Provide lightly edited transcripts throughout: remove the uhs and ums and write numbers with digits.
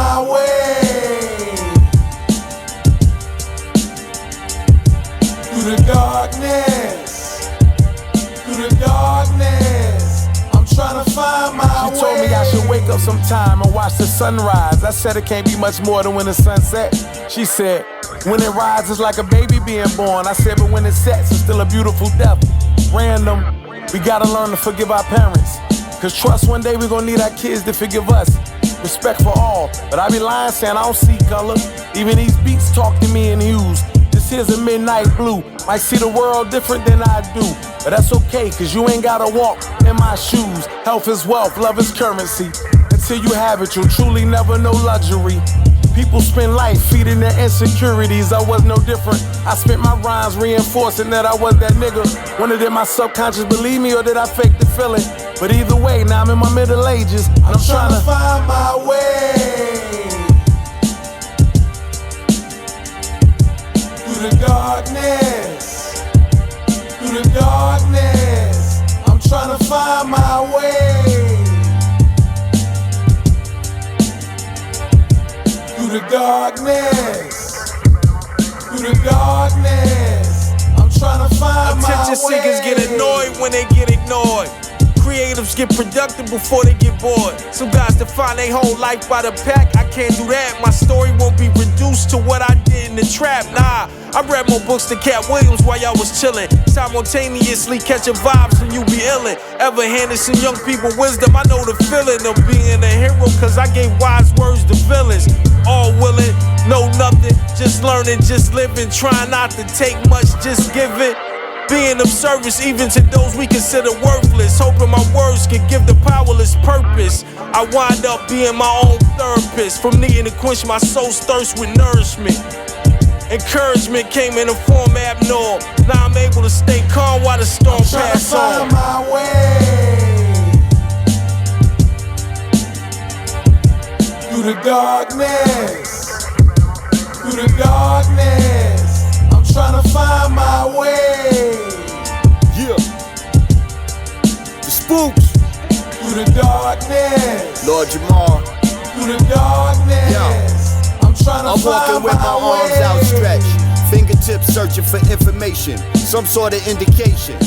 my way through the darkness, through the darkness. I'm trying to find my way. She told me I should wake up sometime and watch the sunrise. I said it can't be much more than when the sun sets. She said, when it rises it's like a baby being born. I said, but when it sets, it's still a beautiful death. Random, we gotta learn to forgive our parents. Cause trust one day we gonna need our kids to forgive us. Respect for all, but I be lying saying I don't see color. Even these beats talk to me in hues. This here's a midnight blue. Might see the world different than I do, but that's okay, cause you ain't gotta walk in my shoes. Health is wealth, love is currency. Until you have it, you'll truly never know luxury. People spend life feeding their insecurities. I was no different. I spent my rhymes reinforcing that I was that nigga. Wonder did my subconscious believe me or did I fake the feeling? But either way, now I'm in my middle ages. I'm trying to find my way through the darkness, through the darkness. I'm trying to find my way through the darkness, through the darkness. I'm trying to find my way. Attention seekers get annoyed when they get ignored. Creatives get productive before they get bored. Some guys define their whole life by the pack. I can't do that. My story won't be reduced to what I did in the trap. Nah, I read more books than Cat Williams while y'all was chillin'. Simultaneously catching vibes when you be illin'. Ever handed some young people wisdom? I know the feeling of being a hero, cause I gave wise words to villains. All willing, know nothing, just learning, just living. Trying not to take much, just giving. Being of service even to those we consider worthless. Hoping my words could give the powerless purpose. I wind up being my own therapist. From needing to quench my soul's thirst with nourishment. Encouragement came in a form abnormal. Now I'm able to stay calm while the storm passes on. I'm trying to find my way through the darkness, through the darkness. I'm trying to find my way. Yeah. The Spookz. Through the darkness. Lord Jamar. Through the darkness. Yeah. I'm trying to I'm walking with my arms outstretched. Fingertips searching for information. Some sort of indication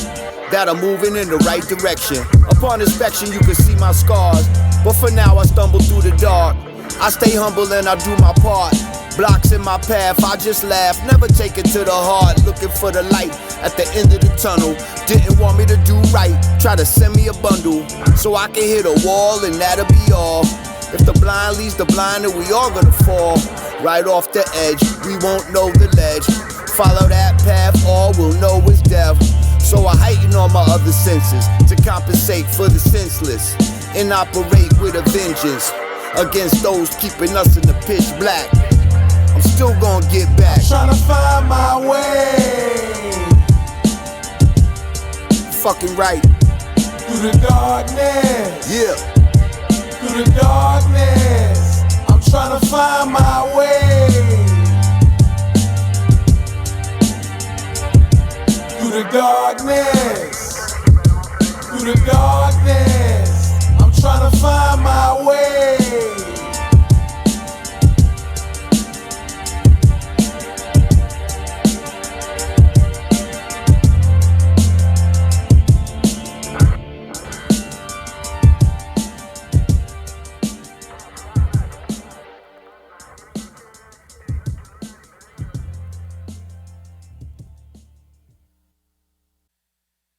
that I'm moving in the right direction. Upon inspection you can see my scars, but for now I stumble through the dark. I stay humble and I do my part. Blocks in my path, I just laugh, never take it to the heart. Looking for the light at the end of the tunnel. Didn't want me to do right, try to send me a bundle so I can hit a wall and that'll be all. If the blind leads the blind, then we all gonna fall right off the edge. We won't know the ledge. Follow that path, all we'll know is death. So I heighten all my other senses to compensate for the senseless and operate with a vengeance against those keeping us in the pitch black. I'm still gonna get back. I'm trying to find my way. Fucking right. Through the darkness. Yeah. Through the darkness. I'm trying to find my way. Through the darkness. Through the darkness. I'm trying to find my way.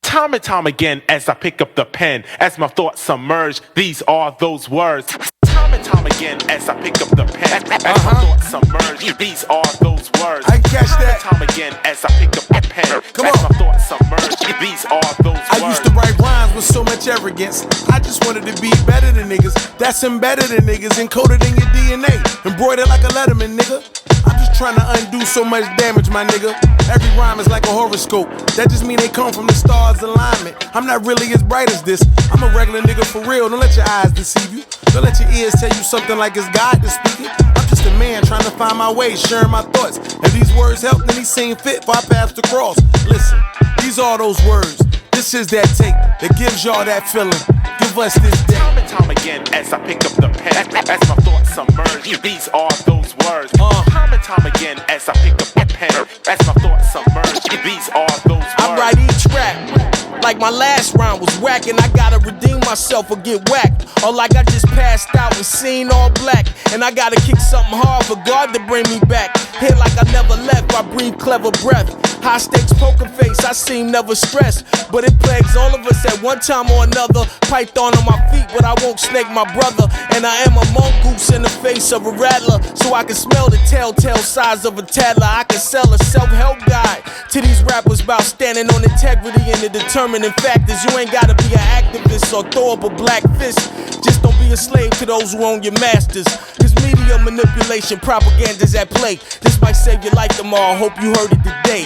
Time and time again, as I pick up the pen, as my thoughts submerge, these are those words. Time and time again, as I pick up the pen, as my thoughts submerge, these are those words. I catch that. Time and time again, as I pick up the pen, as my thoughts submerge, these are those words. I used to write rhymes with so much arrogance. I just wanted to be better than niggas. That's embedded in niggas, encoded in your DNA, embroidered like a Letterman, nigga. I'm just trying to undo so much damage, my nigga. Every rhyme is like a horoscope. That just mean they come from the stars' alignment. I'm not really as bright as this. I'm a regular nigga for real. Don't let your eyes deceive you. Don't let your ears tell you something like it's God that's speaking. I'm just a man trying to find my way, sharing my thoughts. If these words help, then he seem fit for our paths to cross. Listen, these are those words. This is that tape that gives y'all that feeling. Give us this day. Time and time again, as I pick up the pen, as my thoughts submerge, submerged. These are those words. Time and time again as I pick up the pen, as my thoughts submerge. These are those words. I write each rap like my last round was whack, and I gotta redeem myself or get whacked. Or like I just passed out and seen all black, and I gotta kick something hard for God to bring me back. Here like I never left, I breathe clever breath. High stakes poker face, I seem never stressed, but it plagues all of us at one time or another. Python on my feet, but I won't snake my brother. And I am a mongoose in the face of a rattler, so I can smell the telltale size of a tattler. I can sell a self-help guide to these rappers about standing on integrity and the determining factors. You ain't gotta be an activist or throw up a black fist. Just don't be a slave to those who own your masters. Cause media manipulation, propaganda's at play. This might save your life tomorrow, hope you heard it today.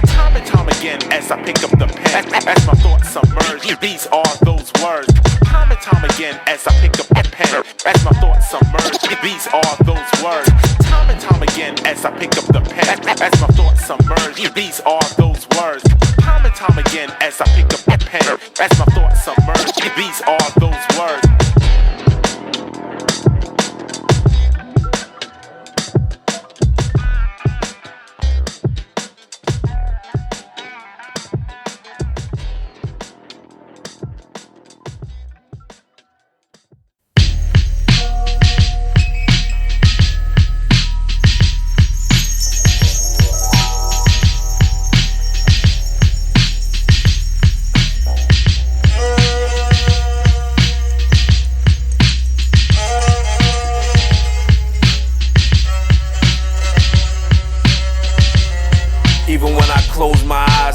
Time and time again as I pick up the pen, as my thoughts submerge. These are those words. Time and time again as I pick up the pen, as my thoughts submerge. These are those words. Time and time again as I pick up the pen, as my thoughts submerge. These are those words. Time and time again as I pick up the pen, as my thoughts submerge. These are those words.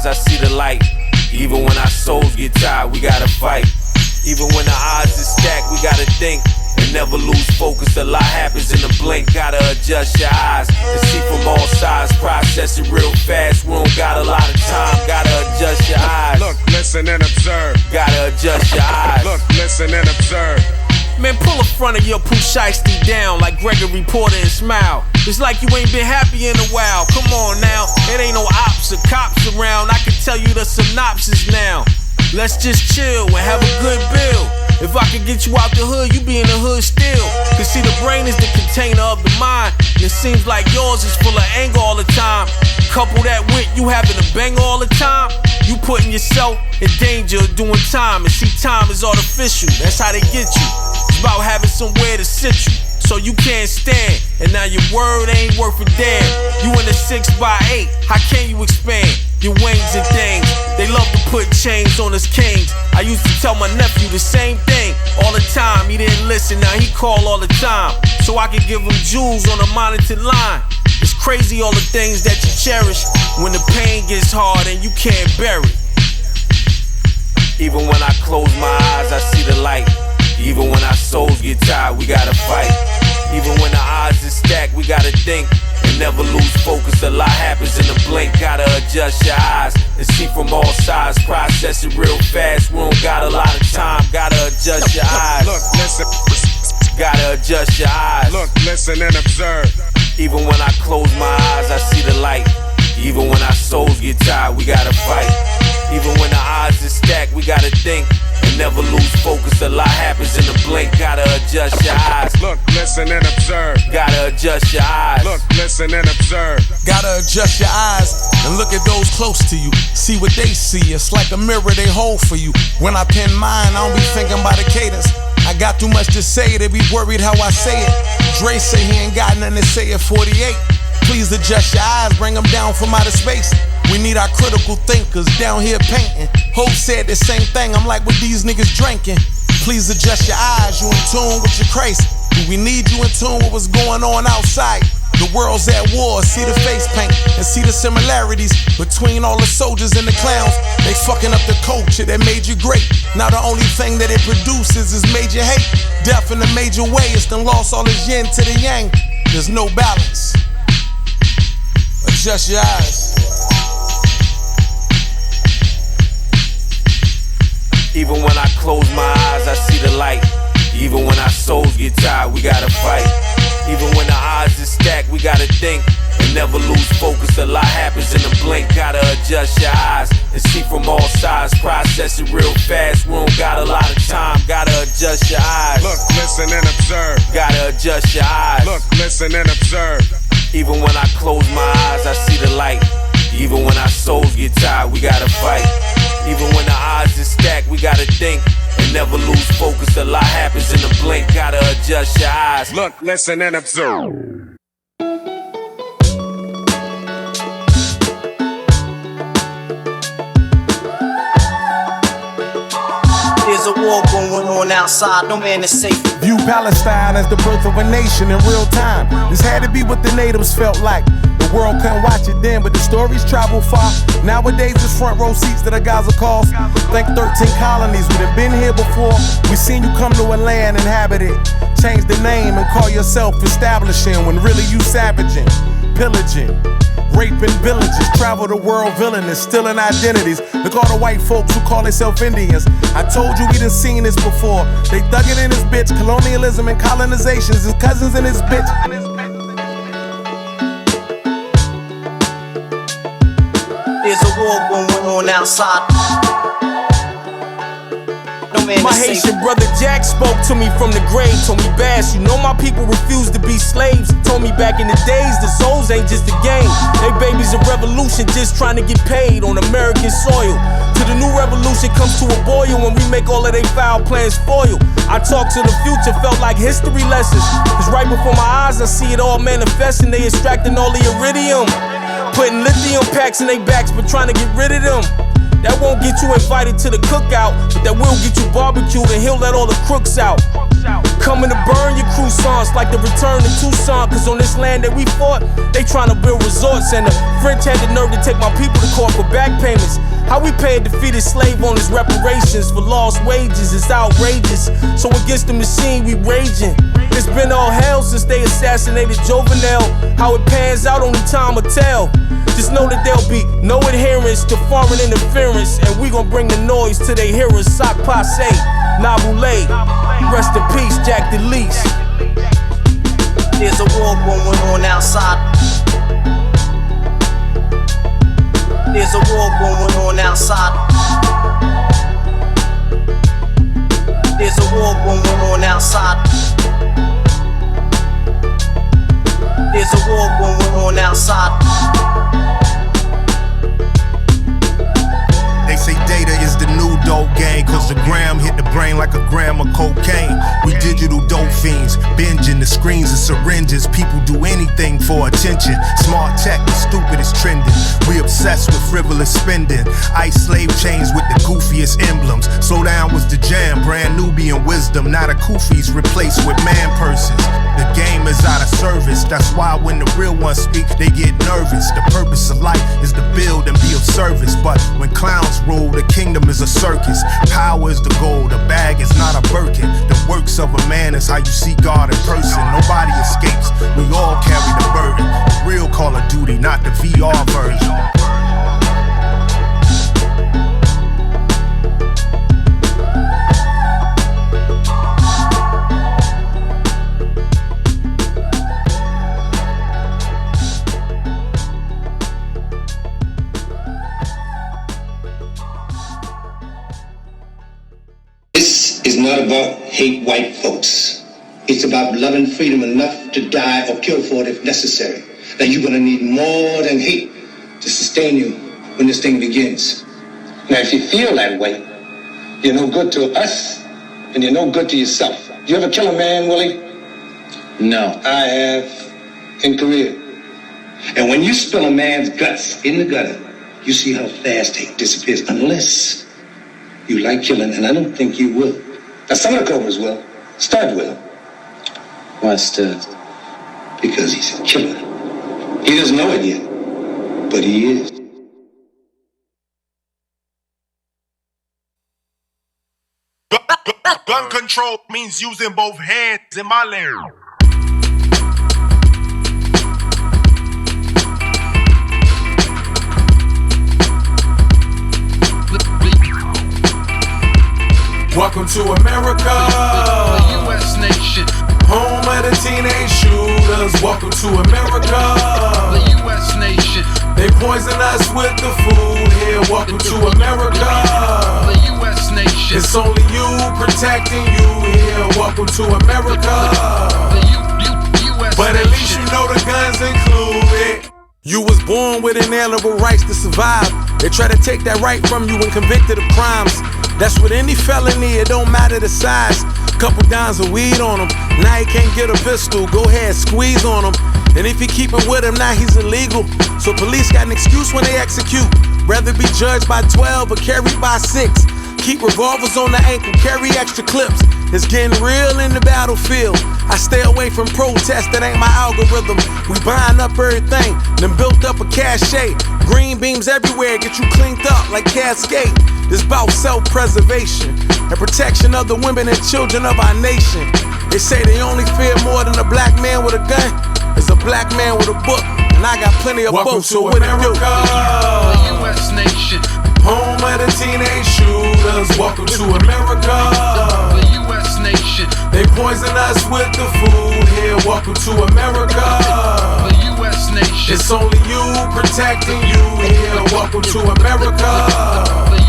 I see the light. Even when our souls get tired, we gotta fight. Even when the odds is stacked, we gotta think and never lose focus. A lot happens in a blink. Gotta adjust your eyes and see from all sides. Process it real fast. We don't got a lot of time. Gotta adjust your eyes. Look, listen and observe. Gotta adjust your eyes. Look, listen and observe. Man, pull a front of your Pooh Shiesty down like Gregory Porter and smile. It's like you ain't been happy in a while. Come on now, it ain't no ops or cops around. I can tell you the synopsis now. Let's just chill and have a good bill. If I could get you out the hood, you be in the hood still. Cause see, the brain is the container of the mind. It seems like yours is full of anger all the time. Couple that with you having a bang all the time, you putting yourself in danger of doing time. And see, time is artificial, that's how they get you. It's about having somewhere to sit you, so you can't stand. And now your word ain't worth a damn. You in a 6x8, how can you expand your wings and things? They love to put chains on us kings. I used to tell my nephew the same thing all the time. He didn't listen, now he call all the time, so I could give him jewels on a monitored line. It's crazy all the things that you cherish when the pain gets hard and you can't bear it. Even when I close my eyes, I see the light. Even when our souls get tired, we gotta fight. Even when the odds is stacked, we gotta think and never lose focus. A lot happens in a blink. Gotta adjust your eyes and see from all sides. Process it real fast. We don't got a lot of time. Gotta adjust your eyes. Look, listen. Gotta adjust your eyes. Look, listen and observe. Even when I close my eyes, I see the light. Even when our souls get tired, we gotta fight. Even when the odds is stacked, we gotta think and never lose focus. A lot happens in a blink. Gotta adjust your eyes. Look, listen and observe. Gotta adjust your eyes. Look, listen and observe. Gotta adjust your eyes and look at those close to you. See what they see. It's like a mirror they hold for you. When I pen mine, I don't be thinking about the cadence. I got too much to say, they be worried how I say it. Dre say he ain't got nothing to say at 48. Please adjust your eyes, bring them down from outer space. We need our critical thinkers down here painting. Hope said the same thing, I'm like, what these niggas drinking? Please adjust your eyes, you in tune with your Christ. We need you in tune with what's going on outside. The world's at war, see the face paint and see the similarities between all the soldiers and the clowns. They fucking up the culture that made you great. Now the only thing that it produces is major hate. Death in a major way, it's done lost all its yin to the yang. There's no balance. Adjust your eyes. Even when I close my eyes, I see the light. Even when our souls get tired, we gotta fight. Even when the odds is stacked, we gotta think and and never lose focus. A lot happens in a blink. Gotta adjust your eyes and see from all sides. Process it real fast. We don't got a lot of time. Gotta adjust your eyes. Look, listen, and observe. Gotta adjust your eyes. Look, listen, and observe. Even when I close my eyes, I see the light. Even when our souls get tired, we gotta fight. Even when the odds is stacked, we gotta think and never lose focus. A lot happens in a blink. Gotta adjust your eyes. Look, listen, and observe. There's a war going on outside, no man is safe. View Palestine as the birth of a nation in real time. This had to be what the natives felt like. The world couldn't watch it then, but the stories travel far. Nowadays it's front row seats to the Gaza cause. Think 13 colonies, we done been here before. We seen you come to a land, inhabit it. Change the name and call yourself establishing, when really you savaging, pillaging, raping villages, travel the world villainous, stealing identities. Look all the white folks who call themselves Indians. I told you we done seen this before. They thuggin' in this bitch. Colonialism and colonization is his cousins in this bitch. There's a war going on outside. No man My is Haitian brother Jack spoke to me from the grave. Told me, Bass, you know my people refuse to be slaves. Told me back in the days, the souls ain't just a game. They babies a revolution just trying to get paid on American soil. Till the new revolution comes to a boil, when we make all of they foul plans foil. I talk to the future, felt like history lessons. Cause right before my eyes I see it all manifesting. They extracting all the iridium, putting lithium packs in their backs, but trying to get rid of them. That won't get you invited to the cookout, but that will get you barbecued, and he'll let all the crooks out. Coming to burn your croissants like the return to Tucson. Cause on this land that we fought, they tryna build resorts. And the French had the nerve to take my people to court for back payments. How we pay a defeated slave owners reparations for lost wages is outrageous. So against the machine we raging. It's been all hell since they assassinated Jovenel. How it pans out only time will tell. Just know that there'll be no adherence to foreign interference, and we gon' bring the noise to they hearers. Sock passe, Nabule, rest in peace, Jack DeLeese. There's a war going on outside. There's a war going on outside. There's a war going on outside. There's a war going on outside. They say data is the new dope game, cause the gram hit the brain like a gram of cocaine. We digital dope fiends, binging the screens and syringes. People do anything for attention. Smart tech, the stupid is trending. We obsessed with frivolous spending. Ice slave chains with the goofiest emblems. Slow down was the jam, brand Nubian wisdom. Now the kufis replaced with man persons. The game is out of service. That's why when the real ones speak, they get nervous. The purpose of life is to build and be of service. But when clowns rule, the kingdom is a circus. Power is the goal, the bag is not a Birkin. The works of a man is how you see God in person. Nobody escapes, we all carry the burden. The real Call of Duty, not the VR version. It's not about hate white folks. It's about loving freedom enough to die or kill for it if necessary. Now you're gonna need more than hate to sustain you when this thing begins. Now if you feel that way, you're no good to us and you're no good to yourself. You ever kill a man, Willie? No. I have in Korea. And when you spill a man's guts in the gutter, you see how fast hate disappears, unless you like killing, and I don't think you will. Now some of the Cobras will. Stud will. Why Stud? Because he's a killer. He doesn't know it yet, but he is. Gun control means using both hands in my land. Welcome to America, the U.S. nation, home of the teenage shooters. Welcome to America, the poison us with the food here. Welcome to America, the U.S. nation. It's only you protecting you here. Welcome to America, the U.S. But at least you know the guns included. You was born with inalienable rights to survive. They try to take that right from you when convicted of crimes. That's with any felony, it don't matter the size. Couple dimes of weed on him, now he can't get a pistol. Go ahead, squeeze on him. And if you keep him with him, now he's illegal. So police got an excuse when they execute. Rather be judged by 12 or carried by 6. Keep revolvers on the ankle, carry extra clips. It's getting real in the battlefield. I stay away from protests, that ain't my algorithm. We buying up everything, then built up a cachet. Green beams everywhere, get you cleaned up like Cascade. It's about self-preservation and protection of the women and children of our nation. They say they only fear more than a black man with a gun. It's a black man with a book, and I got plenty of Welcome both, so what it do? The U.S. nation. Home of the teenage shooters. Welcome to America, the U.S. nation. They poison us with the food here. Welcome to America, the U.S. nation. It's only you protecting you here. Welcome to America, the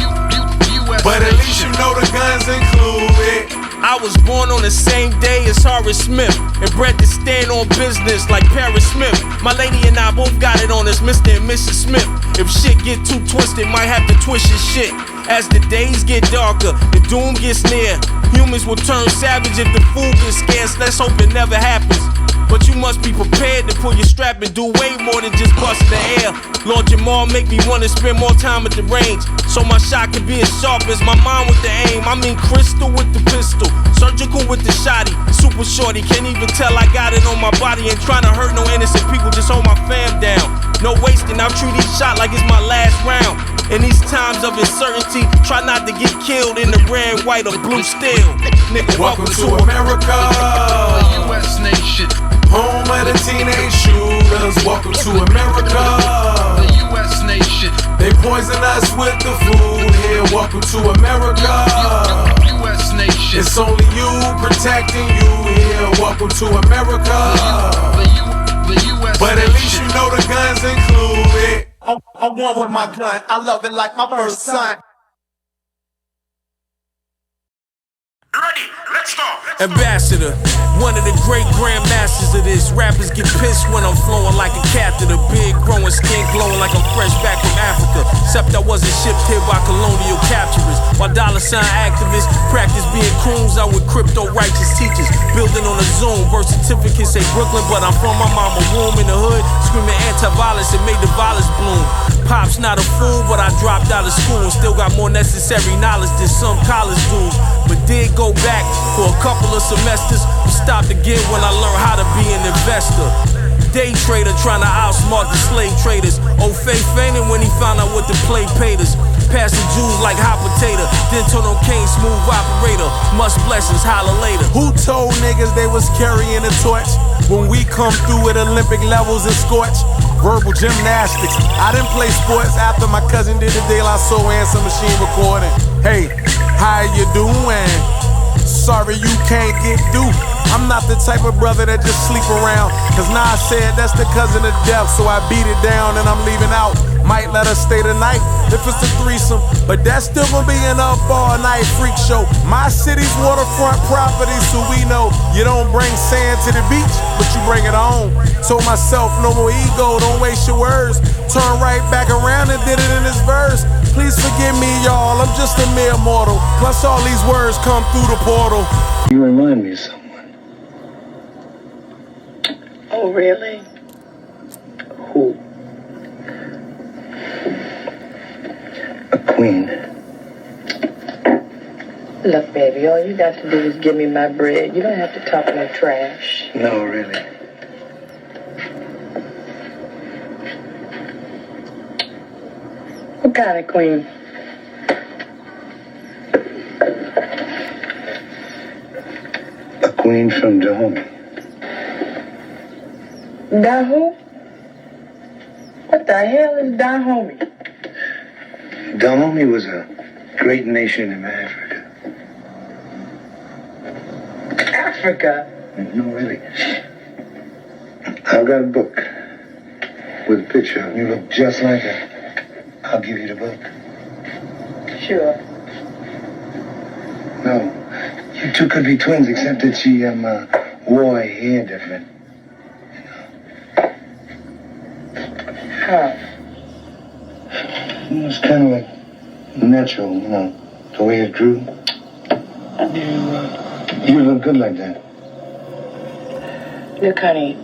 U.S. But at least you know the guns included. I was born on the same day as Horace Smith and bred to stand on business like Paris Smith. My lady and I both got it on us, Mr. and Mrs. Smith. If shit get too twisted, might have to twist your shit. As the days get darker, the doom gets near. Humans will turn savage if the food gets scarce. Let's hope it never happens. But you must be prepared to pull your strap and do way more than just bust the air. Lord Jamar make me wanna spend more time at the range, so my shot can be as sharp as my mind with the aim. I mean crystal with the pistol, surgical with the shotty. Super shorty, can't even tell I got it on my body. Ain't trying to hurt no innocent people, just hold my fam down. No wasting, I'll treat each shot like it's my last round. In these times of uncertainty, try not to get killed in the red, white, or blue steel. Nigga, welcome to America, the U.S. nation. Home of the teenage shooters. Welcome to America, the U.S. nation. They poison us with the food here. Welcome to America, U.S. nation. It's only you protecting you here. Welcome to America, the U.S. But at least you know the guns included. I want with my gun, I love it like my first son. Ready, let's go. Ambassador, one of the great grandmasters of this. Rappers get pissed when I'm flowing like a catheter. Big growing skin glowing like I'm fresh back from Africa. Except I wasn't shipped here by colonial capturers. While dollar sign activists practice being croons out with crypto righteous teachers. Building on a Zoom, birth certificate say Brooklyn, but I'm from my mama womb in the hood. Screaming anti-violence and made the violence bloom. Pop's not a fool, but I dropped out of school and still got more necessary knowledge than some college dudes. But did go back for a couple of semesters, but stopped again when I learned how to be an investor. Day trader trying to outsmart the slave traders. Old Faith fainted when he found out what the play paid us. Passing Jews like hot potato. Then turn on Kane, smooth operator. Much blessings, holla later. Who told niggas they was carrying a torch when we come through at Olympic levels and scorch? Verbal gymnastics. I didn't play sports after my cousin did the De La Soul and some machine recording. Hey, how you doing? Sorry you can't get through. I'm not the type of brother that just sleep around. Cause now I said that's the cousin of death, so I beat it down and I'm leaving out. Might let her stay tonight if it's a threesome, but that's still gonna be an up all night freak show. My city's waterfront property, so we know you don't bring sand to the beach, but you bring it home. Told myself no more ego, don't waste your words. Turn right back around and did it in this verse. Please forgive me, y'all, I'm just a mere mortal. Plus all these words come through the portal. You remind me of someone. Oh, really? Who? A queen. Look, baby, all you got to do is give me my bread. You don't have to talk no trash. No, really. What kind of queen? A queen from Dahomey. Dahomey? What the hell is Dahomey? Dahomey was a great nation in Africa. Africa? No, really. I've got a book. with a picture of you look just like her. I'll give you the book. Sure. No, you two could be twins, except that she wore her hair different. How? It's kind of like natural, you know, the way it grew. You look good like that. Look, honey,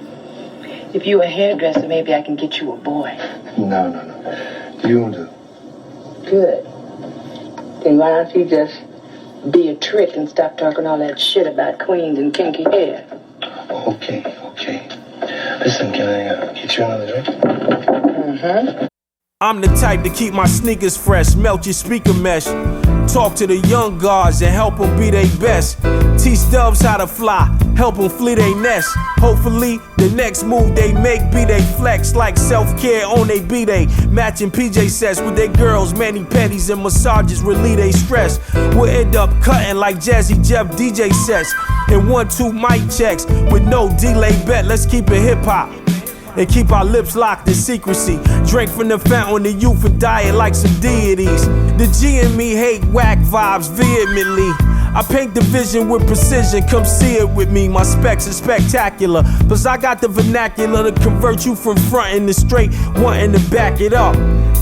if you're a hairdresser, maybe I can get you a boy. No. You'll do. Good. Then why don't you just be a trick and stop talking all that shit about queens and kinky hair? Okay. Listen, can I get you another drink? Mm-hmm. I'm the type to keep my sneakers fresh, melt your speaker mesh. Talk to the young guards and help them be their best. Teach dubs how to fly, help them flee their nest. Hopefully, the next move they make be they flex like self-care on they B-Day. Matching PJ sets with their girls, mani-pedis and massages relieve they stress. We'll end up cutting like Jazzy Jeff DJ sets. And 1-2 mic checks with no delay bet. Let's keep it hip-hop and keep our lips locked in secrecy. Drink from the fountain, the youth and diet like some deities. The G and me hate whack vibes vehemently. I paint the vision with precision, come see it with me. My specs are spectacular, plus I got the vernacular to convert you from frontin' to straight, wanting to back it up.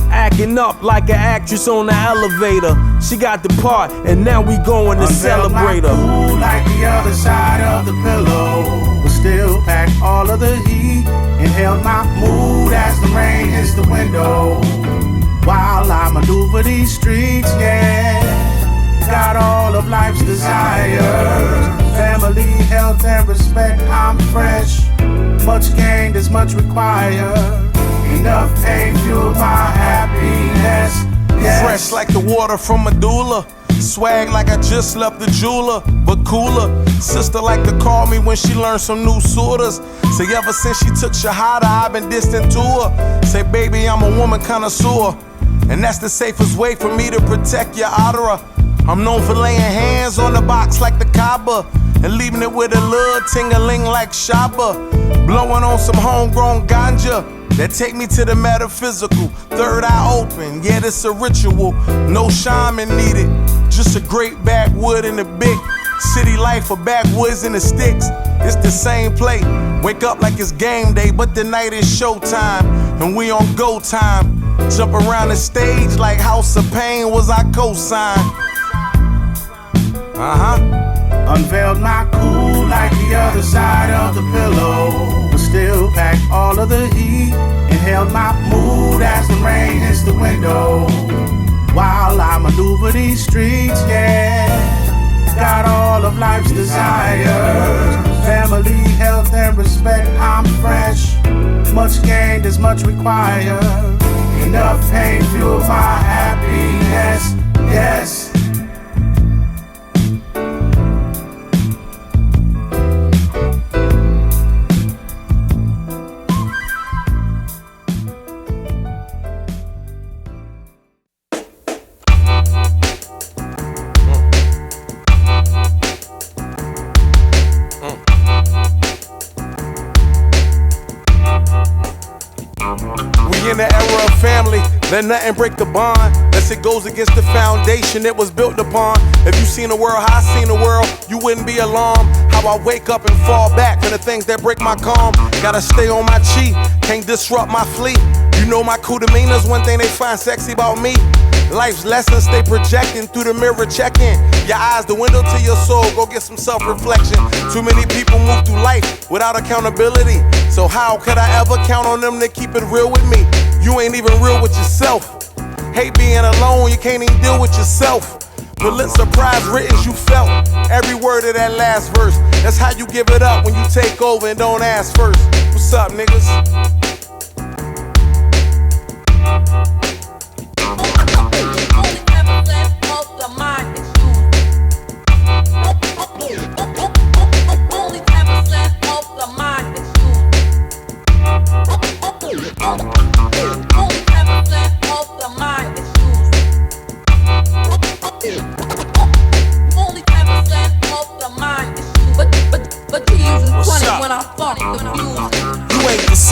Acting up like an actress on the elevator. She got the part, and now we going to celebrate her. Cool like the other side of the pillow, but still pack all of the heat. Inhaled my mood as the rain hits the window, while I maneuver these streets, yeah. Got all of life's desires, family, health, and respect. I'm fresh, much gained is much required. Enough pain fueled my happiness, yes. Fresh like the water from Medulla. Swag like I just left the jeweler, but cooler. Sister like to call me when she learned some new sortas. Say ever since she took Shahada, I've been distant to her. Say baby, I'm a woman connoisseur, and that's the safest way for me to protect your aura. I'm known for laying hands on the box like the Kaaba, and leaving it with a little ting-a-ling like Shabba. Blowing on some homegrown ganja that take me to the metaphysical. Third eye open, yeah, it's a ritual. No shaman needed, just a great backwood and a big city life of backwoods and the sticks. It's the same play. Wake up like it's game day, but the night is showtime, and we on go time. Jump around the stage like House of Pain was our cosign. Unveiled my cool like the other side of the pillow, but still pack all of the heat. Inhaled my mood as the rain hits the window, while I maneuver these streets, yeah. Got all of life's desires, family, health, and respect. I'm fresh, much gained is much required. Enough pain fueled my happiness, yes. In the era of family, let nothing break the bond, unless it goes against the foundation it was built upon. If you seen the world how I seen the world, you wouldn't be alarmed. How I wake up and fall back from the things that break my calm. Gotta stay on my chi, can't disrupt my fleet. You know my cool demeanor's one thing they find sexy about me. Life's lessons stay projecting through the mirror checking. Your eyes the window to your soul, go get some self-reflection. Too many people move through life without accountability, so how could I ever count on them to keep it real with me? You ain't even real with yourself. Hate being alone, you can't even deal with yourself. Pulitzer Prize written, you felt every word of that last verse. That's how you give it up when you take over and don't ask first. What's up, niggas?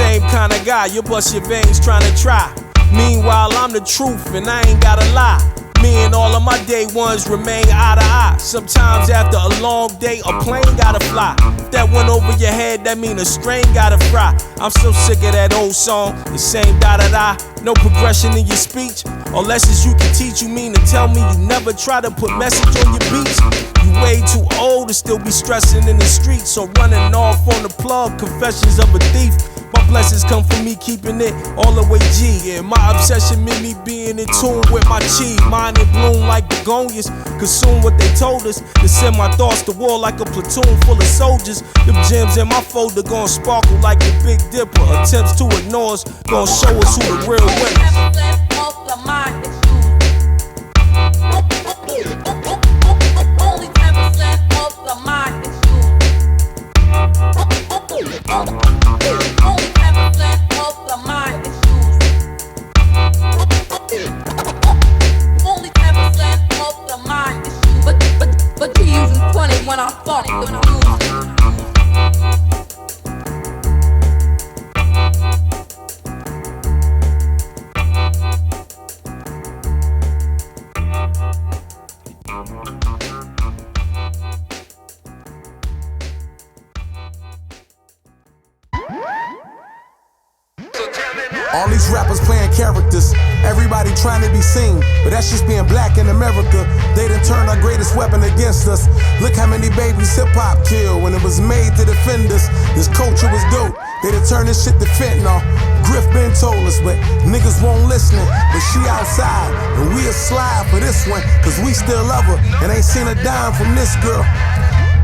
same kind of guy, you bust your veins trying to try. Meanwhile, I'm the truth and I ain't gotta lie. Me and all of my day ones remain eye to eye. Sometimes after a long day, a plane gotta fly. If that went over your head, that mean a strain gotta fry. I'm so sick of that old song, the same da-da-da. No progression in your speech, or lessons you can teach. You mean to tell me you never try to put message on your beats? You way too old to still be stressing in the streets. So running off on the plug, confessions of a thief. My blessings come from me keeping it all the way G. And my obsession meant me being in tune with my chi. Mine and bloom like begonias, consume what they told us. To send my thoughts to war like a platoon full of soldiers. Them gems in my folder gon' sparkle like the Big Dipper. Attempts to ignore us gon' show us who the real winners. Only 10% of the mind is used. Only 10% of the mind is used. Only 10% of the mind is used. But you using 20 when I'm funny. All these rappers playing characters, everybody trying to be seen, but that's just being black in America. They done turned our greatest weapon against us. Look how many babies hip-hop killed when it was made to defend us. This culture was dope, they done turned this shit to fentanyl. Griff been told us, but niggas won't listen. But she outside, and we'll slide for this one, cause we still love her, and ain't seen a dime from this girl.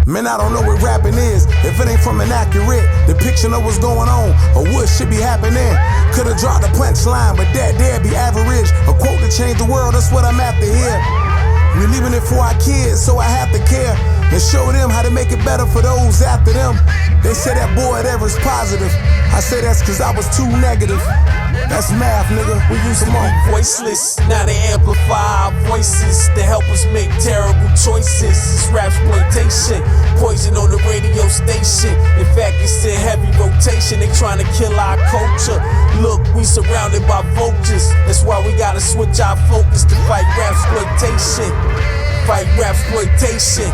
Man, I don't know what rapping is if it ain't from an accurate depiction of what's going on or what should be happening. Could've dropped a punchline, but that there'd be average. A quote to change the world, that's what I'm after here. We're leaving it for our kids, so I have to care and show them how to make it better for those after them. They say that boy there is positive. I say that's cause I was too negative. That's math, nigga. We used to be voiceless. Now they amplify our voices to help us make terrible choices. It's rapsploitation, poison on the radio station. In fact, it's in heavy rotation. They trying to kill our culture. Look, we surrounded by vultures. That's why we gotta switch our focus to fight rapsploitation. Fight rapsploitation.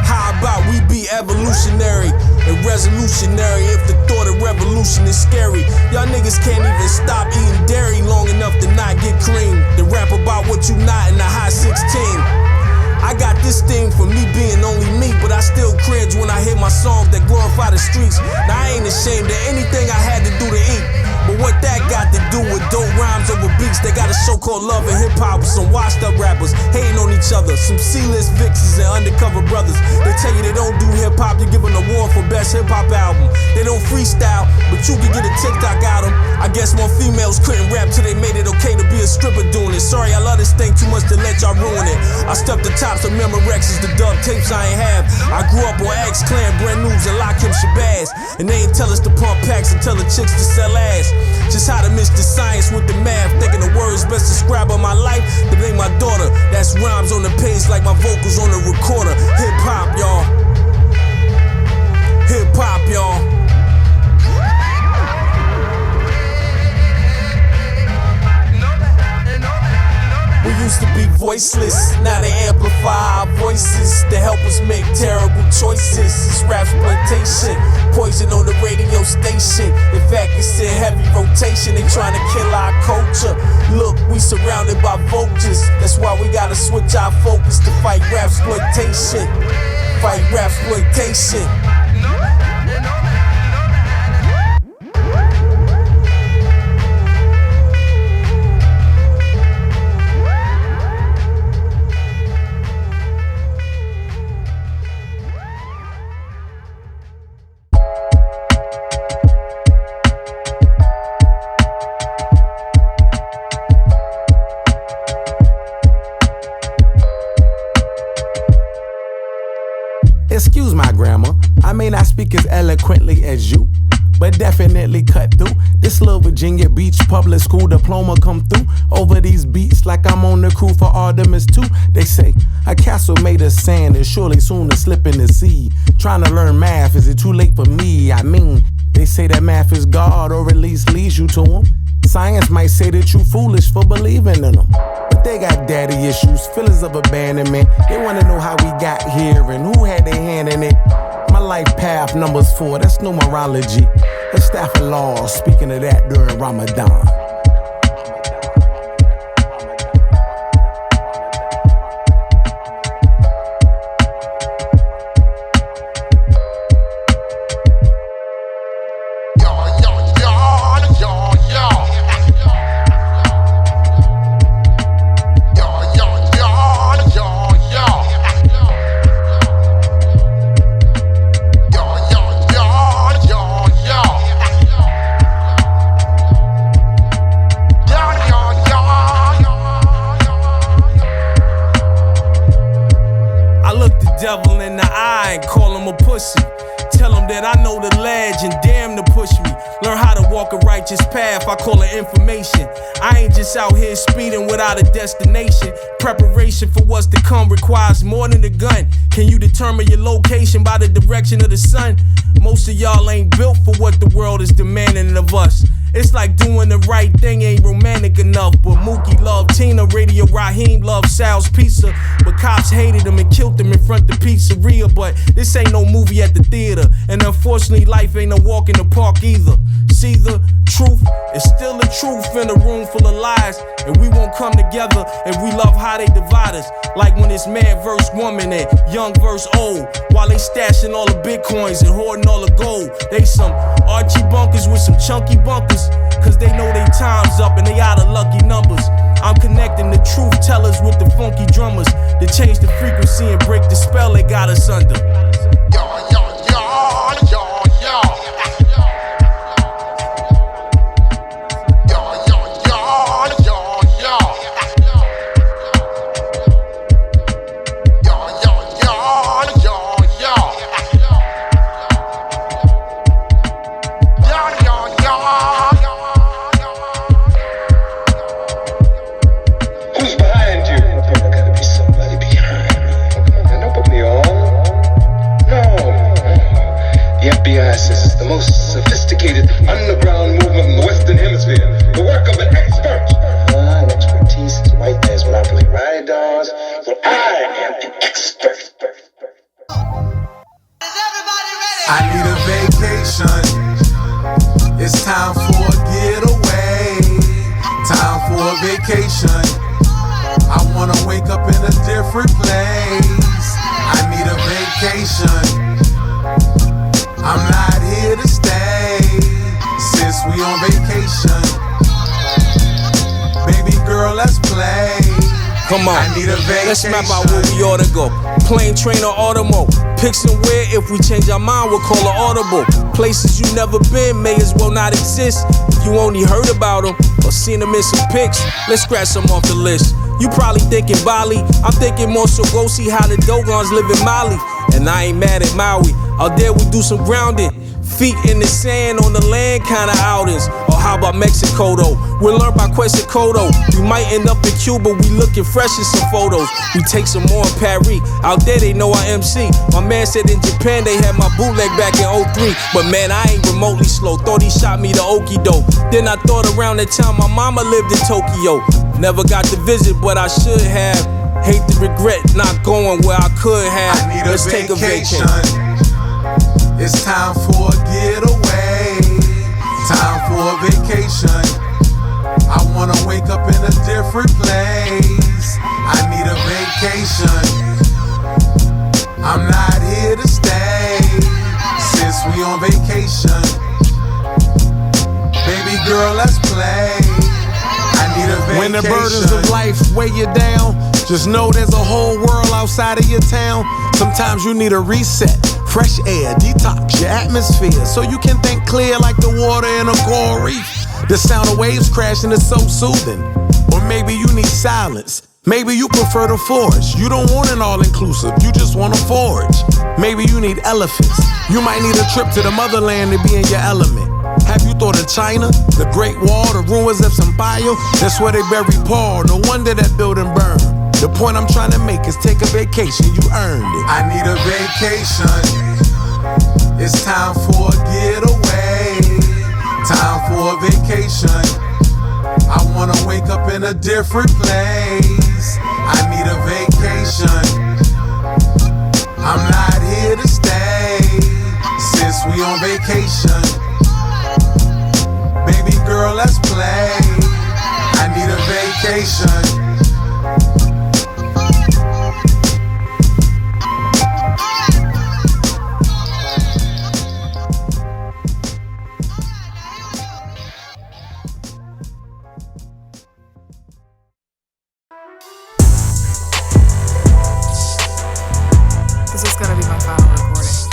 How about we be evolutionary and resolutionary if the thought of revolution is scary? Y'all niggas can't even stop eating dairy long enough to not get cream. To rap about what you not in the high 16. I got this thing for me being only me, but I still cringe when I hear my songs that glorify the streets. Now I ain't ashamed of anything I had to do to eat. But what that got to do with dope rhymes over beats? They got a show called Love and Hip Hop with some washed up rappers hating on each other. Some C-list vixens and undercover brothers. They tell you they don't do hip hop, you give them an award for best hip hop album. They don't freestyle, but you can get a TikTok out them. I guess more females couldn't rap till they made it okay to be a stripper doing it. Sorry, I love this thing too much to let y'all ruin it. I stuffed the tops of Memorexes, the dub tapes I ain't have. I grew up on X Clan, Brand News, and Lakim Shabazz. And they ain't tell us to pump packs and tell the chicks to sell ass. Just how to mix the science with the math. Thinking the words best describe on my life. To blame my daughter. That's rhymes on the page like my vocals on the recorder. Hip hop, y'all. Hip hop, y'all. We used to be voiceless, now they amplify our voices to help us make terrible choices. It's rapsploitation, poison on the radio station. In fact, it's in heavy rotation. They trying to kill our culture. Look, we surrounded by vultures. That's why we gotta switch our focus to fight rapsploitation. Fight rapsploitation. Excuse my grammar, I may not speak as eloquently as you, but definitely cut through. This little Virginia Beach public school diploma come through. Over these beats like I'm on the crew for Artemis 2. They say a castle made of sand is surely soon to slip in the sea. Trying to learn math, is it too late for me? I mean, they say that math is God or at least leads you to him. Science might say that you foolish for believing in them. But they got daddy issues, feelings of abandonment. They wanna know how we got here and who had their hand in it. My life path numbers 4, that's numerology. The staff of law, speaking of that during Ramadan. Devil in the eye and call him a pussy. Tell him that I know the ledge and damn to push me. Learn how to walk a righteous path, I call it information. I ain't just out here speeding without a destination. Preparation for what's to come requires more than a gun. Can you determine your location by the direction of the sun? Most of y'all ain't built for what the world is demanding of us. It's like doing the right thing ain't romantic enough. But Mookie loved Tina, Radio Raheem loved Sal's Pizza. But cops hated him and killed him in front of the pizzeria. But this ain't no movie at the theater. And unfortunately life ain't a walk in the park either. See, the truth is still the truth in a room full of lies. And we won't come together if we love how they divide us. Like when it's man versus woman and young versus old. While they stashing all the bitcoins and hoarding all the gold. They some Archie bunkers with some chunky bunkers. Cause they know they time's up and they out of lucky numbers. I'm connecting the truth tellers with the funky drummers to change the frequency and break the spell they got us under. The most sophisticated underground movement in the Western Hemisphere. The work of an expert. And expertise is white man's monopoly. Right, dogs? Well, I am an expert. I need a vacation. It's time for a getaway. Time for a vacation. I wanna wake up in a different place. I need a vacation. I'm not here to stay since we on vacation. Baby girl, let's play. Come on, I need a vacation. Let's map out where we ought to go. Plane, train, or automo. Pick somewhere, if we change our mind, we'll call it audible. Places you never been may as well not exist. You only heard about them or seen them in some pics. Let's scratch some off the list. You probably thinking Bali, I'm thinking more so go see how the Dogons live in Mali. And I ain't mad at Maui, out there we do some grounding. Feet in the sand on the land kinda outings. Or how about Mexico though? We'll learn by Quetzalcoatl. We might end up in Cuba, we looking fresh in some photos. We take some more in Paris, out there they know I MC. My man said in Japan they had my bootleg back in 03. But man, I ain't remotely slow, thought he shot me the okie doke. Then I thought around the time my mama lived in Tokyo. Never got to visit, but I should have. Hate to regret not going where I could have. I need Let's a take a vacation. vacation. It's time for a getaway. Time for a vacation. I wanna wake up in a different place. I need a vacation. I'm not here to stay since we on vacation. Baby girl, let's play. I need a vacation. When the burdens of life weigh you down, just know there's a whole world outside of your town. Sometimes you need a reset, fresh air, detox your atmosphere, so you can think clear like the water in a coral reef. The sound of waves crashing is so soothing. Or maybe you need silence. Maybe you prefer the forest. You don't want an all-inclusive, you just want to forage. Maybe you need elephants. You might need a trip to the motherland to be in your element. Have you thought of China? The Great Wall, the ruins of Sampaio? That's where they bury Paul. No wonder that building burned. The point I'm trying to make is take a vacation. You earned it. I need a vacation. It's time for a getaway. Time for a vacation. I wanna wake up in a different place. I need a vacation. I'm not here to stay since we on vacation. Baby girl, let's play. I need a vacation. This is gonna be my final recording.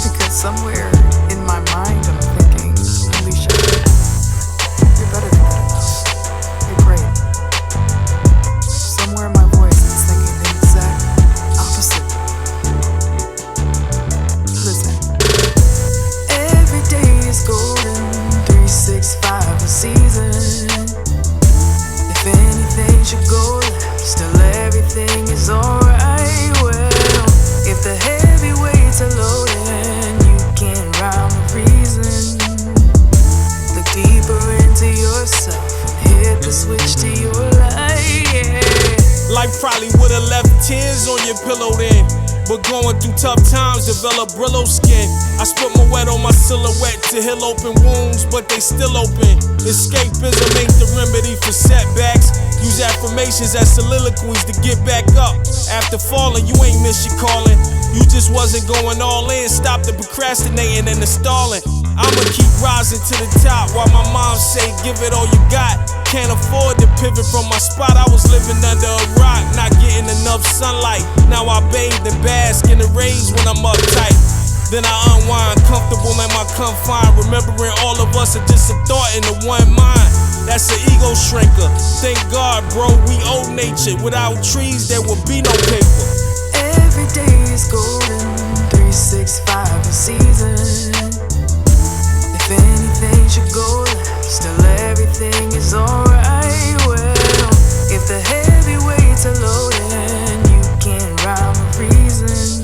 Because somewhere in my mind I'm thinking, Alicia, you're better than good enough. You're great. Somewhere in my voice is thinking the exact opposite. Listen. Every day is golden, 365 a season. If anything should go left, still everything is alright. Well, if the heavyweights are loading, you can't rhyme with reason. Look deeper into yourself and hit the switch to your light. Yeah. Life probably would've left tears on your pillow then, but going through tough times develop Brillo skin. I spit my wet on my silhouette to heal open wounds, but they still open. Escapism ain't the remedy for setbacks. Use affirmations as soliloquies to get back up. After falling, you ain't miss your calling. You just wasn't going all in. Stop the procrastinating and the stalling. I'ma keep rising to the top while my mom say, give it all you got. Can't afford to pivot from my spot. I was living under a rock, not getting enough sunlight. Now I bathe and bask in the rays when I'm uptight. Then I unwind, comfortable in my confine. Remembering all of us are just a thought in the one mind. That's an ego shrinker. Thank God, bro, we owe nature. Without trees, there would be no paper. Every day is golden, 365 a season. If anything should go left, still everything is alright. Well, if the heavyweights are loading, you can't rhyme with reason.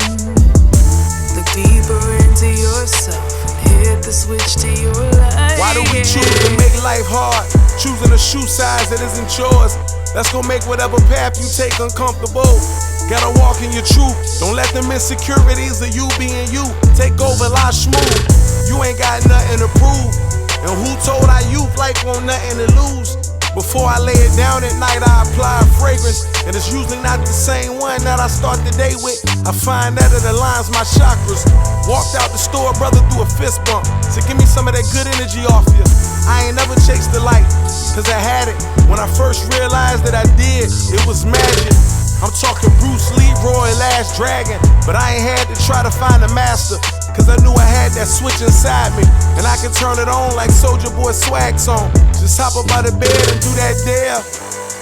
Look deeper into yourself and hit the switch to your life. Why do we choose to make life hard? Choosing a shoe size that isn't yours. That's gonna make whatever path you take uncomfortable. Gotta walk in your truth. Don't let them insecurities of you being you take over life smooth. You ain't got nothing to prove. And who told our youth life won't nothing to lose? Before I lay it down at night, I apply a fragrance, and it's usually not the same one that I start the day with. I find that it aligns my chakras. Walked out the store, brother, threw a fist bump. So give me some of that good energy off you. I ain't never chased the light, cause I had it. When I first realized that I did, it was magic. I'm talking Bruce Lee, Roy, Last Dragon, but I ain't had to try to find a master, cause I knew I had that switch inside me, and I can turn it on like Soulja Boy swag song. Just hop up out of bed and do that dare,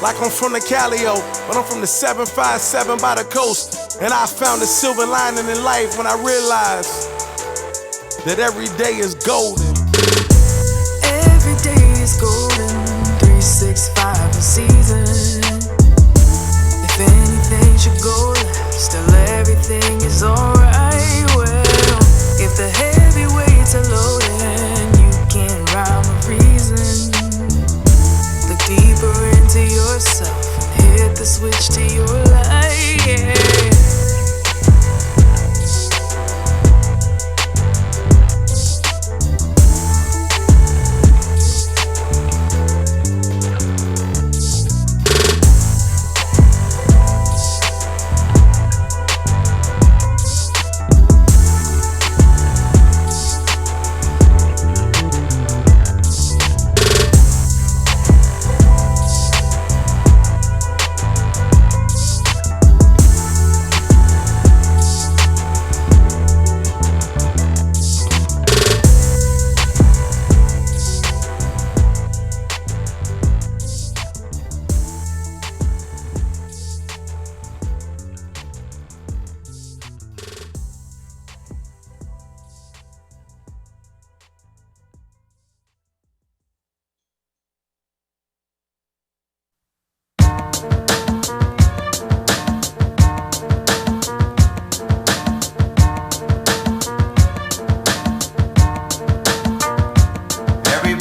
like I'm from the Calio, but I'm from the 757 by the coast. And I found a silver lining in life when I realized that every day is golden. Every day is golden, 365 a season. If anything should go left, still everything is alright. Well, if the heavyweights are loading, you can't rhyme with reason. Look deeper into yourself and hit the switch to your light. Yeah.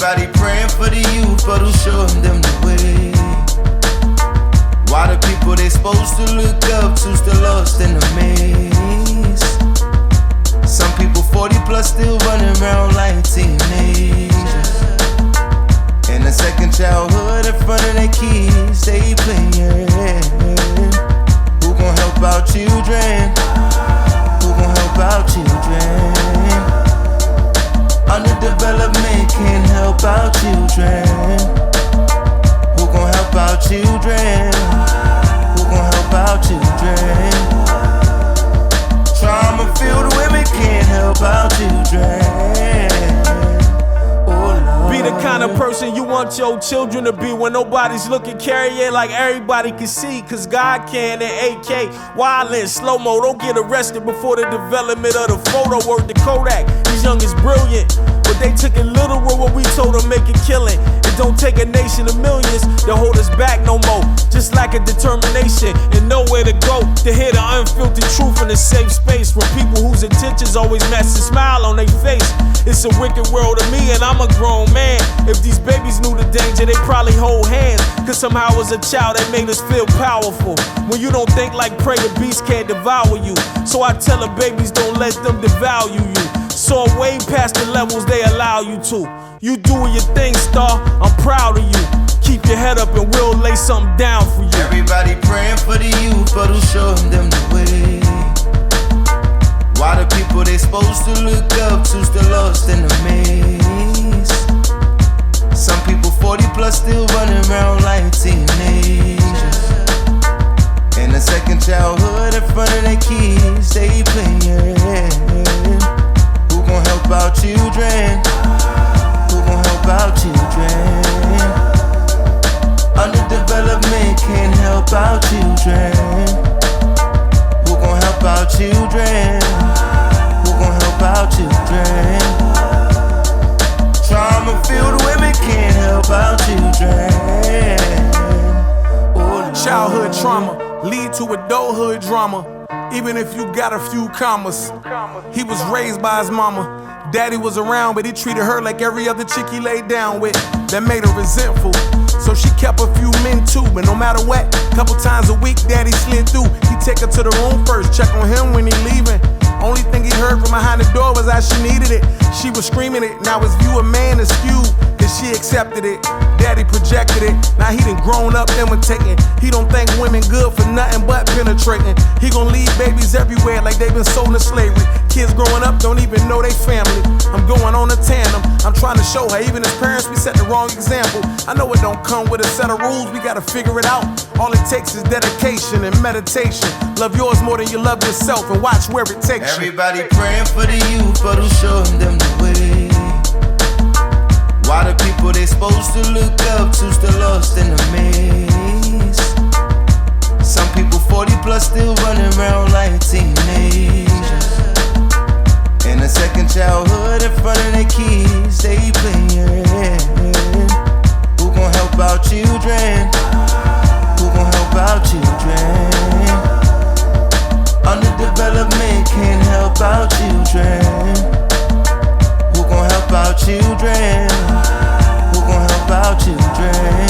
Everybody praying for the youth, but who's showing them the way? Why the people they supposed to look up to still lost in the maze? Some people 40 plus still running around like teenagers. In the second childhood in front of their kids, they playing. Who gon' help our children? Who gon' help our children? Underdevelopment can't help our children. Who gon' help our children? Who gon' help our children? Trauma-filled women can't help our children. Be the kind of person you want your children to be when nobody's looking. Carry it like everybody can see, cause God can. And AK, wildin', slow-mo, don't get arrested before the development of the photo. Word to Kodak, these youngins brilliant, but they took it literal when we told them make a killing. It don't take a nation of millions to hold us back no more. Just lack of determination and nowhere to go to hear the unfiltered truth in a safe space from people whose intentions always match the smile on their face. It's a wicked world to me and I'm a grown man. If these babies knew the danger, they probably hold hands. Cause somehow as a child that made us feel powerful. When you don't think like prey, the beast can't devour you. So I tell the babies don't let them devalue you. So way past the levels they allow you to. You doing your thing, Star, I'm proud of you. Keep your head up and we'll lay something down for you. Everybody praying for the youth, but who's showing them the way? Why the people they supposed to look up to still lost in the maze? Some people 40 plus still running around like teenagers. In the second childhood in front of their kids, they playing. Who gon' help our children? Who gon' help our children? Underdevelopment can't help our children. Who gon' help our children? Who gon' help our children? Trauma-filled women can't help our children. Childhood trauma lead to adulthood drama. Even if you got a few commas. He was raised by his mama. Daddy was around, but he treated her like every other chick he laid down with. That made her resentful. So she kept a few men too, but no matter what, couple times a week, Daddy slid through. He'd take her to the room first, check on him when he leaving. Only thing he heard from behind the door was how she needed it. She was screaming it, now his view of man is skewed, cause she accepted it. Daddy projected it, now he done grown up imitating. He don't think women good for nothing but penetrating. He gon' leave babies everywhere like they been sold into slavery. Kids growing up don't even know they family. I'm going on a tandem, I'm trying to show her even as parents we set the wrong example. I know it don't come with a set of rules, we gotta figure it out. All it takes is dedication and meditation. Love yours more than you love yourself and watch where it takes you. Everybody praying for the youth, but who's showing them the way? Why the people they supposed to look up to still lost in the maze? Some people 40 plus still running around like teenagers. In the second childhood in front of their kids, they playing. Who gon' help our children? Who gon' help our children? Underdevelopment can't help our children. Who gon' help our children? Who gon' help our children?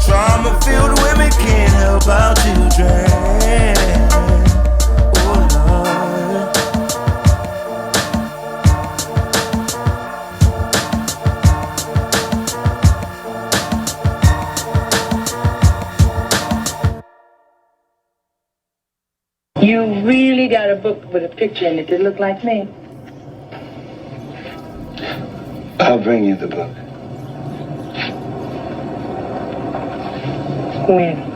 Trauma-filled women can't help our children. Oh Lord. You really got a book with a picture in it that look like me? I'll bring you the book. When?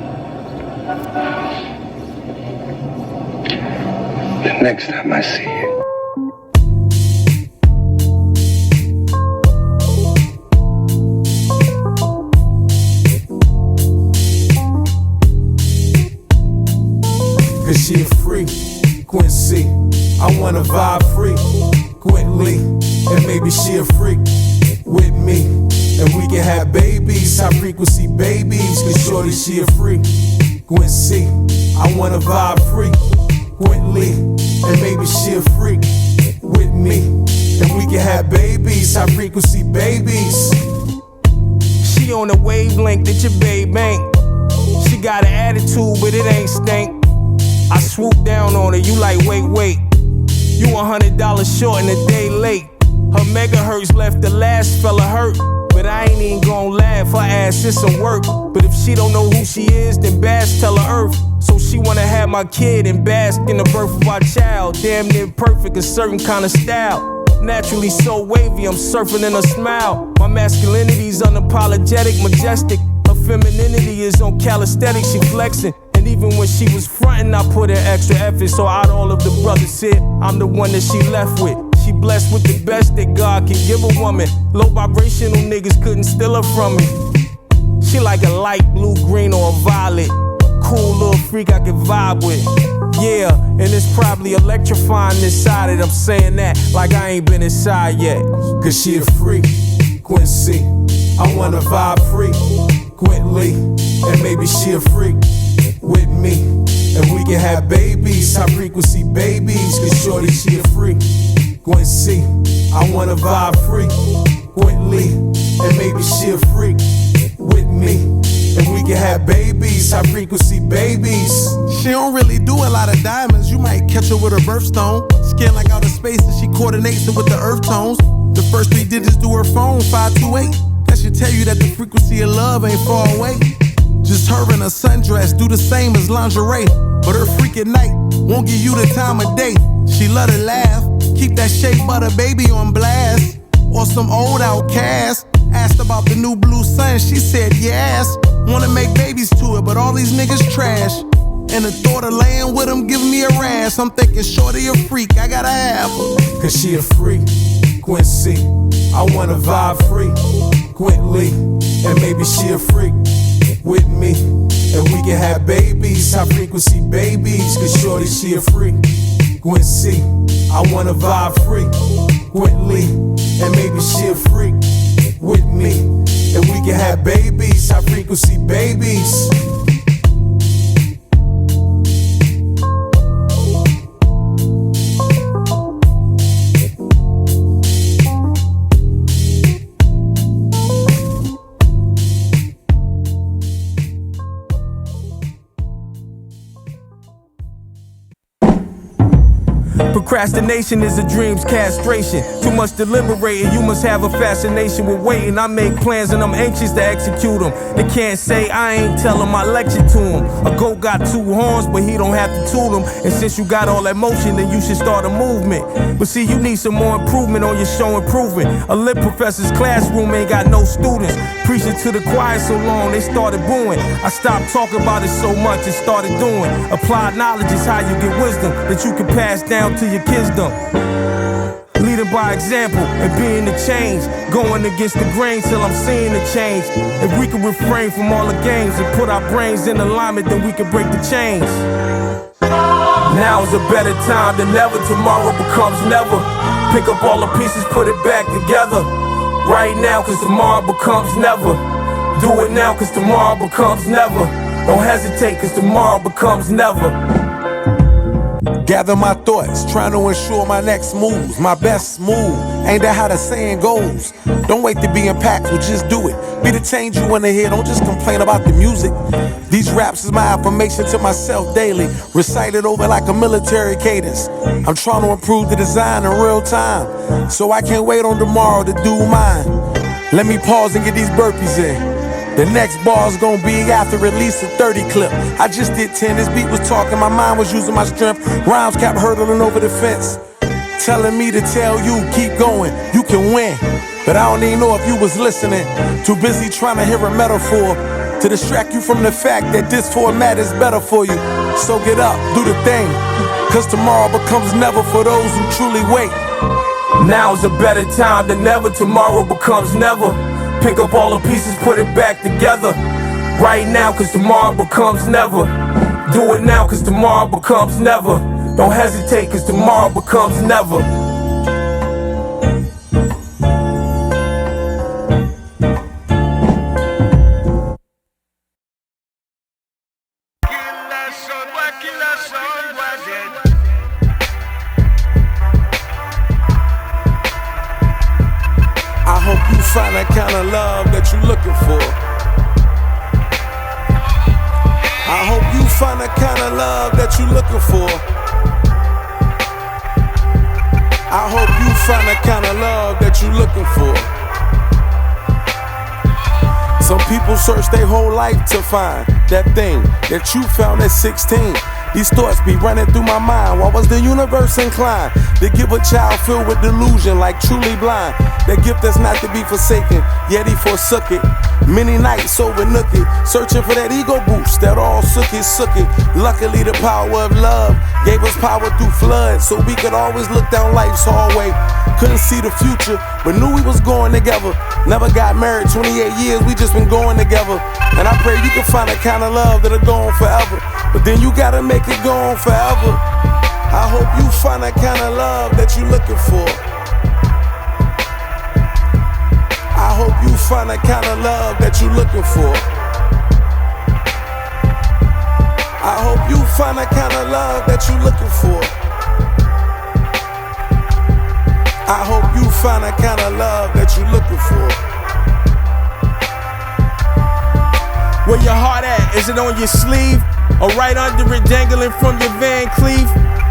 The next time I see you. Cause she a frequency. I wanna vibe frequently. And maybe she a freak with me. And we can have babies, high frequency babies. Cause shorty she a frequency. I wanna vibe frequently. And maybe she a freak with me. And we can can have babies, high frequency babies. She on the wavelength that your babe ain't. She got an attitude, but it ain't stink. I swoop down on her, you like, wait. You $100 short and a day late. Her megahertz left the last fella hurt. But I ain't even gon' laugh, her ass is some work. But if she don't know who she is, then bash tell her earth. So she wanna have my kid and bask in the birth of our child. Damn near perfect, a certain kind of style. Naturally so wavy, I'm surfing in a smile. My masculinity's unapologetic, majestic. Her femininity is on calisthenics, she flexing. And even when she was frontin', I put in extra effort. So out all of the brothers here, I'm the one that she left with. She blessed with the best that God can give a woman. Low vibrational niggas couldn't steal her from me. She like a light blue, green, or a violet. Cool little freak I can vibe with. Yeah, and it's probably electrifying inside it. I'm saying that like I ain't been inside yet. Cause she a freak, Quincy. I wanna vibe frequently. And maybe she a freak with me. And we can have babies, high frequency babies. Cause shorty, she a freak. Quincy, I wanna vibe frequently. And maybe she a freak with me. And we can have babies, high frequency babies. She don't really do a lot of diamonds. You might catch her with her birthstone. Skin like outer space and she coordinates it with the earth tones. The first 3 digits do her phone, 528. That should tell you that the frequency of love ain't far away. Just her in a sundress, do the same as lingerie. But her freak at night won't give you the time of day. She love to laugh, keep that shea butter baby on blast. Or some old outcast. Asked about the new blue sun, she said yes. Wanna make babies to it, but all these niggas trash. And the thought of laying with them give me a rash. I'm thinking shorty a freak, I gotta have her. Cause she a freak, Quincy. I wanna vibe frequently. And maybe she a freak with me. And we can have babies, high frequency babies. Cause shorty, she a freak, Quincy. I wanna vibe frequently. And maybe she a freak with me. And we can have babies, high frequency babies. Procrastination is a dream's castration. Too much deliberating, you must have a fascination with waiting. I make plans and I'm anxious to execute them. They can't say I ain't tell them I lecture to them. A goat got 2 horns, but he don't have to tool them. And since you got all that motion, then you should start a movement. But see, you need some more improvement on your show improving. A lit professor's classroom ain't got no students. Preaching to the choir so long, they started booing. I stopped talking about it so much and started doing. Applied knowledge is how you get wisdom that you can pass down to your kidsdom. Leading by example and being the change. Going against the grain till I'm seeing the change. If we can refrain from all the games and put our brains in alignment, then we can break the chains. Now is a better time than ever. Tomorrow becomes never. Pick up all the pieces, put it back together. Right now, cause tomorrow becomes never. Do it now, cause tomorrow becomes never. Don't hesitate, cause tomorrow becomes never. Gather my thoughts, trying to ensure my next moves, my best move. Ain't that how the saying goes? Don't wait to be impactful, just do it. Be the change you wanna hear, don't just complain about the music. These raps is my affirmation to myself daily, recited over like a military cadence. I'm trying to improve the design in real time, so I can't wait on tomorrow to do mine. Let me pause and get these burpees in. The next bar's gonna be after release a 30 clip. I just did 10, this beat was talking, my mind was using my strength. Rhymes kept hurdling over the fence, telling me to tell you, keep going, you can win. But I don't even know if you was listening. Too busy trying to hear a metaphor to distract you from the fact that this format is better for you. So get up, do the thing, cause tomorrow becomes never for those who truly wait. Now is a better time than ever. Tomorrow becomes never. Pick up all the pieces, put it back together. Right now, cause tomorrow becomes never. Do it now, cause tomorrow becomes never. Don't hesitate, cause tomorrow becomes never. find that kind of love that you're looking for. I hope you find that kind of love that you're looking for. I hope you find that kind of love that you're looking for. Some people search their whole life to find that thing that you found at 16. These thoughts be running through my mind. Why was the universe inclined to give a child filled with delusion like truly blind? That gift that's not to be forsaken, yet he forsook it. Many nights overlook it, searching for that ego boost that all sook it. Luckily the power of love gave us power through floods, so we could always look down life's hallway. Couldn't see the future, but knew we was going together. Never got married, 28 years, we just been going together. And I pray you can find that kind of love that'll go on forever. But then you gotta make it go on forever. I hope you find that kind of love that you're looking for. I hope you find that kind of love that you're looking for. I hope you find that kind of love that you're looking for. I hope you find that kind of love that you're looking for. Where your heart at? Is it on your sleeve? Or right under it dangling from your Van Cleef?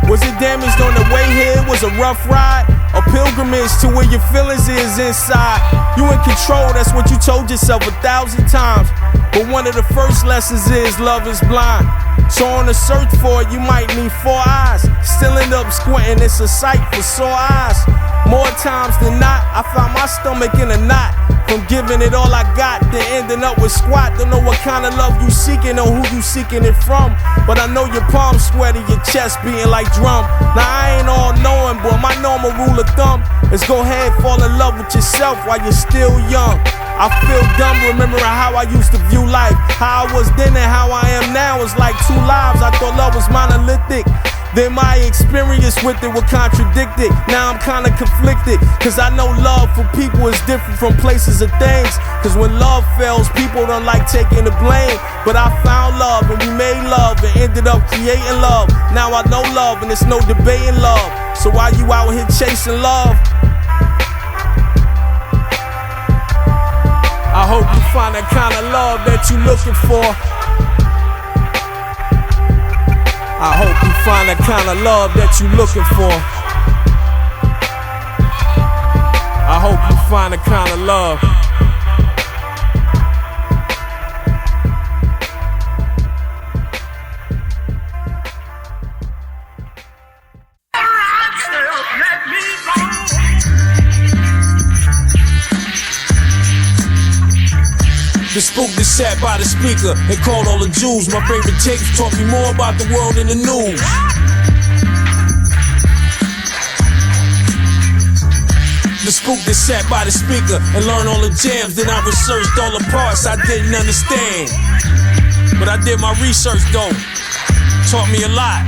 Was it damaged on the way here? Was a rough ride? A pilgrimage to where your feelings is inside? You in control, that's what you told yourself 1,000 times. But one of the first lessons is love is blind. So on the search for it, you might need 4 eyes. Still end up squinting, it's a sight for sore eyes. More times than not, I found my stomach in a knot. From giving it all I got, then ending up with squat. Don't know what kind of love you seeking or who you seeking it from. But I know your palms sweaty, your chest beating like drum. Now I ain't all knowing, but my normal rule of thumb is go ahead, fall in love with yourself while you're still young. I feel dumb remembering how I used to view life. How I was then and how I am now is like two lives. I thought love was monolithic. Then my experience with it would contradict it. Now I'm kinda conflicted, cause I know love for people is different from places and things. Cause when love fails, people don't like taking the blame. But I found love and we made love and ended up creating love. Now I know love and it's no debating love. So why you out here chasing love? I hope you find that kind of love that you're looking for. I hope you find that kind of love that you're looking for. I hope you find the kind of love. The spook that sat by the speaker and called all the Jews. My favorite tapes taught me more about the world in the news. The spook that sat by the speaker and learned all the jams. Then I researched all the parts I didn't understand. But I did my research though, taught me a lot.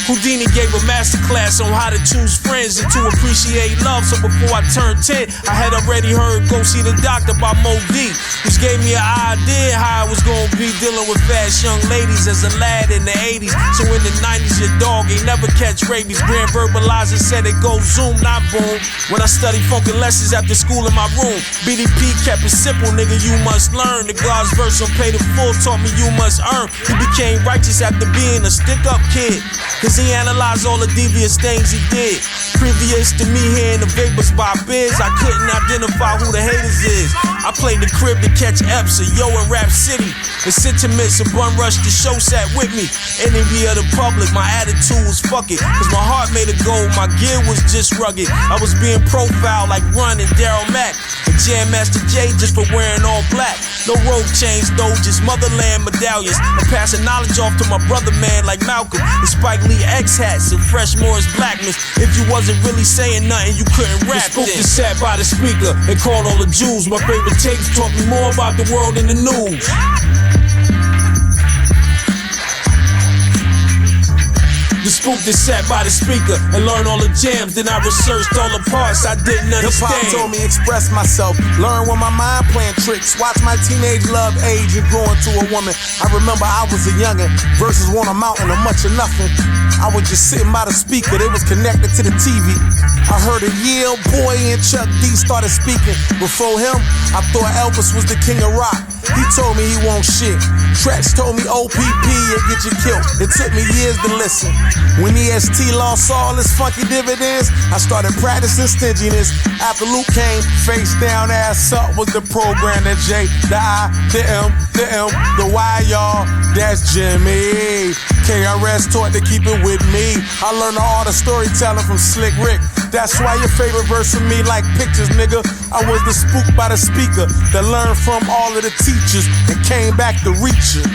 Houdini gave a masterclass on how to choose friends and to appreciate love. So before I turned 10, I had already heard Go See the Doctor by Mo D, which gave me an idea how I was gonna be dealing with fast young ladies as a lad in the 80s. So in the 90s, your dog ain't never catch rabies. Grand verbalizer said it goes zoom, not boom. When I studied funkin' lessons after school in my room, BDP kept it simple, nigga, you must learn. The God's verse on Pay the Full taught me you must earn. He became righteous after being a stick-up kid, cause he analyzed all the devious things he did. Previous to me hearing the vapors by biz, I couldn't identify who the haters is. I played the crib to catch Epps, Yo and Rap City. The sentiments of Bun Rush, the show sat with me. Enemy of the public, my attitude was fuck it. Cause my heart made of gold, my gear was just rugged. I was being profiled like Run and Daryl Mack and Jam Master J just for wearing all black. No rope chains though, just motherland medallions. I'm passing knowledge off to my brother man like Malcolm and Spike Lee X hats and Fresh Morris Blackness. If you wasn't really saying nothing, you couldn't rap. The spook that sat by the speaker and called all the Jews. My favorite tapes taught me more about the world in the news. The The spook that sat by the speaker and learned all the jams. Then I researched all the parts I didn't understand. Hip-hop told me express myself, learn when my mind playing tricks. Watch my teenage love age and grow into a woman. I remember I was a youngin' versus on a mountain or much of nothing. I was just sitting by the speaker, they was connected to the TV. I heard a Yall boy and Chuck D started speaking. Before him, I thought Elvis was the king of rock. He told me he won't shit. Tracks told me OPP and get you killed. It took me years to listen. When EST lost all his funky dividends, I started practicing stinginess. After Luke came, face down, ass up was the program. The J, the I, the M, the M, the Y, y'all. That's Jimmy. KRS taught to keep it with me. I learned the art of storytelling from Slick Rick. That's why your favorite verse of me like pictures, nigga. I was the spook by the speaker that learned from all of the teachers and came back to reach it.